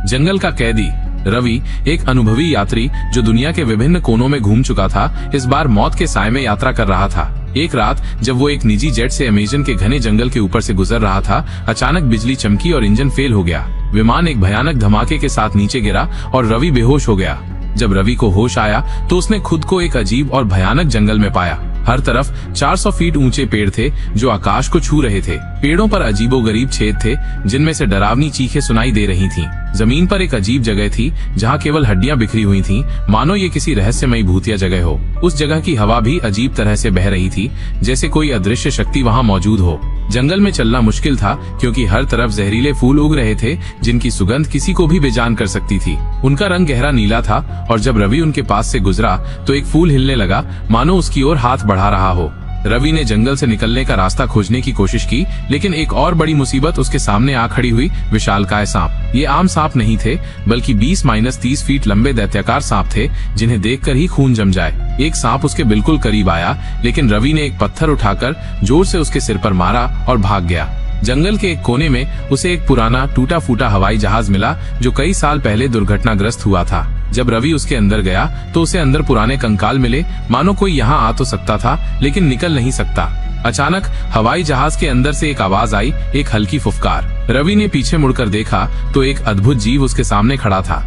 जंगल का कैदी रवि, एक अनुभवी यात्री जो दुनिया के विभिन्न कोनों में घूम चुका था, इस बार मौत के साए में यात्रा कर रहा था। एक रात जब वो एक निजी जेट से अमेज़न के घने जंगल के ऊपर से गुजर रहा था, अचानक बिजली चमकी और इंजन फेल हो गया। विमान एक भयानक धमाके के साथ नीचे गिरा और रवि बेहोश हो गया। जब रवि को होश आया तो उसने खुद को एक अजीब और भयानक जंगल में पाया। हर तरफ 400 फीट ऊंचे पेड़ थे जो आकाश को छू रहे थे। पेड़ों पर अजीबोगरीब छेद थे जिनमें से डरावनी चीखें सुनाई दे रही थीं। जमीन पर एक अजीब जगह थी जहां केवल हड्डियां बिखरी हुई थीं, मानो ये किसी रहस्यमयी भूतिया जगह हो। उस जगह की हवा भी अजीब तरह से बह रही थी, जैसे कोई अदृश्य शक्ति वहां मौजूद हो। जंगल में चलना मुश्किल था क्योंकि हर तरफ जहरीले फूल उग रहे थे जिनकी सुगंध किसी को भी बेजान कर सकती थी। उनका रंग गहरा नीला था और जब रवि उनके पास से गुजरा तो एक फूल हिलने लगा, मानो उसकी ओर हाथ बढ़ा रहा हो। रवि ने जंगल से निकलने का रास्ता खोजने की कोशिश की, लेकिन एक और बड़ी मुसीबत उसके सामने आ खड़ी हुई। विशालकाय सांप। ये आम सांप नहीं थे, बल्कि 20-30 फीट लंबे दैत्याकार सांप थे जिन्हें देखकर ही खून जम जाए। एक सांप उसके बिल्कुल करीब आया, लेकिन रवि ने एक पत्थर उठाकर जोर से उसके सिर पर मारा और भाग गया। जंगल के एक कोने में उसे एक पुराना टूटा फूटा हवाई जहाज मिला जो कई साल पहले दुर्घटनाग्रस्त हुआ था। जब रवि उसके अंदर गया तो उसे अंदर पुराने कंकाल मिले, मानो कोई यहाँ आ तो सकता था लेकिन निकल नहीं सकता। अचानक हवाई जहाज के अंदर से एक आवाज आई, एक हल्की फुफकार। रवि ने पीछे मुड़कर देखा तो एक अद्भुत जीव उसके सामने खड़ा था।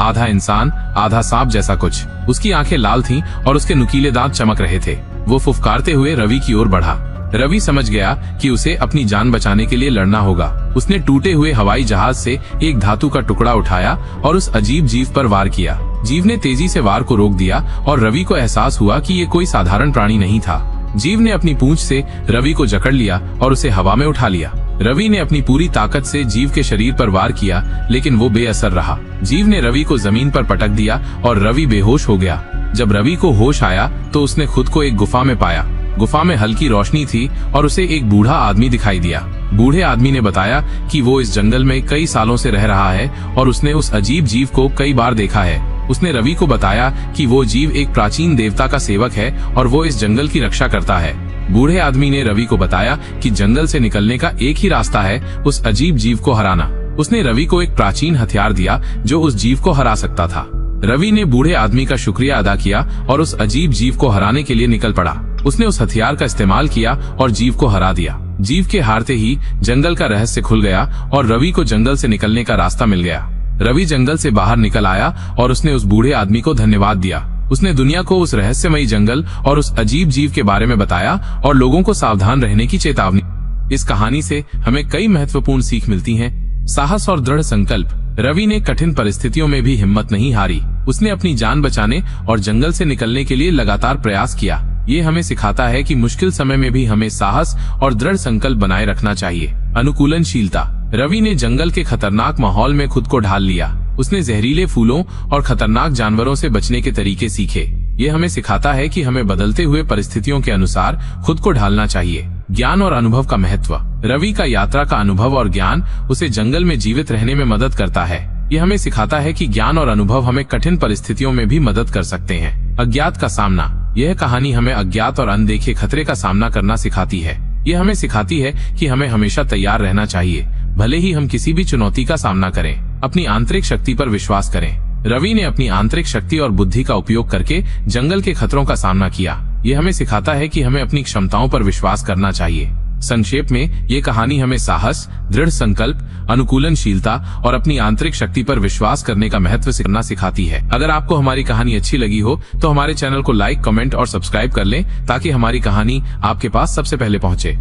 आधा इंसान आधा सांप जैसा कुछ। उसकी आंखें लाल थीं और उसके नुकीले दांत चमक रहे थे। वो फुफकारते हुए रवि की ओर बढ़ा। रवि समझ गया कि उसे अपनी जान बचाने के लिए लड़ना होगा। उसने टूटे हुए हवाई जहाज से एक धातु का टुकड़ा उठाया और उस अजीब जीव पर वार किया। जीव ने तेजी से वार को रोक दिया और रवि को एहसास हुआ कि ये कोई साधारण प्राणी नहीं था। जीव ने अपनी पूंछ से रवि को जकड़ लिया और उसे हवा में उठा लिया। रवि ने अपनी पूरी ताकत से जीव के शरीर पर वार किया, लेकिन वो बेअसर रहा। जीव ने रवि को जमीन पर पटक दिया और रवि बेहोश हो गया। जब रवि को होश आया तो उसने खुद को एक गुफा में पाया। गुफा में हल्की रोशनी थी और उसे एक बूढ़ा आदमी दिखाई दिया। बूढ़े आदमी ने बताया कि वो इस जंगल में कई सालों से रह रहा है और उसने उस अजीब जीव को कई बार देखा है। उसने रवि को बताया कि वो जीव एक प्राचीन देवता का सेवक है और वो इस जंगल की रक्षा करता है। बूढ़े आदमी ने रवि को बताया कि जंगल से निकलने का एक ही रास्ता है, उस अजीब जीव को हराना। उसने रवि को एक प्राचीन हथियार दिया जो उस जीव को हरा सकता था। रवि ने बूढ़े आदमी का शुक्रिया अदा किया और उस अजीब जीव को हराने के लिए निकल पड़ा। उसने उस हथियार का इस्तेमाल किया और जीव को हरा दिया। जीव के हारते ही जंगल का रहस्य खुल गया और रवि को जंगल से निकलने का रास्ता मिल गया। रवि जंगल से बाहर निकल आया और उसने उस बूढ़े आदमी को धन्यवाद दिया। उसने दुनिया को उस रहस्यमयी जंगल और उस अजीब जीव के बारे में बताया और लोगों को सावधान रहने की चेतावनी। इस कहानी से हमें कई महत्वपूर्ण सीख मिलती हैं। साहस और दृढ़ संकल्प। रवि ने कठिन परिस्थितियों में भी हिम्मत नहीं हारी। उसने अपनी जान बचाने और जंगल से निकलने के लिए लगातार प्रयास किया। ये हमें सिखाता है कि मुश्किल समय में भी हमें साहस और दृढ़ संकल्प बनाए रखना चाहिए। अनुकूलनशीलता। रवि ने जंगल के खतरनाक माहौल में खुद को ढाल लिया। उसने जहरीले फूलों और खतरनाक जानवरों से बचने के तरीके सीखे। ये हमें सिखाता है कि हमें बदलते हुए परिस्थितियों के अनुसार खुद को ढालना चाहिए। ज्ञान और अनुभव का महत्व। रवि का यात्रा का अनुभव और ज्ञान उसे जंगल में जीवित रहने में मदद करता है। यह हमें सिखाता है कि ज्ञान और अनुभव हमें कठिन परिस्थितियों में भी मदद कर सकते हैं। अज्ञात का सामना। यह कहानी हमें अज्ञात और अनदेखे खतरे का सामना करना सिखाती है। यह हमें सिखाती है कि हमें हमेशा तैयार रहना चाहिए, भले ही हम किसी भी चुनौती का सामना करें। अपनी आंतरिक शक्ति पर विश्वास करें। रवि ने अपनी आंतरिक शक्ति और बुद्धि का उपयोग करके जंगल के खतरों का सामना किया। यह हमें सिखाता है कि हमें अपनी क्षमताओं पर विश्वास करना चाहिए। संक्षेप में, ये कहानी हमें साहस, दृढ़ संकल्प, अनुकूलनशीलता और अपनी आंतरिक शक्ति पर विश्वास करने का महत्व करना सिखाती है। अगर आपको हमारी कहानी अच्छी लगी हो तो हमारे चैनल को लाइक, कमेंट और सब्सक्राइब कर लें ताकि हमारी कहानी आपके पास सबसे पहले पहुंचे।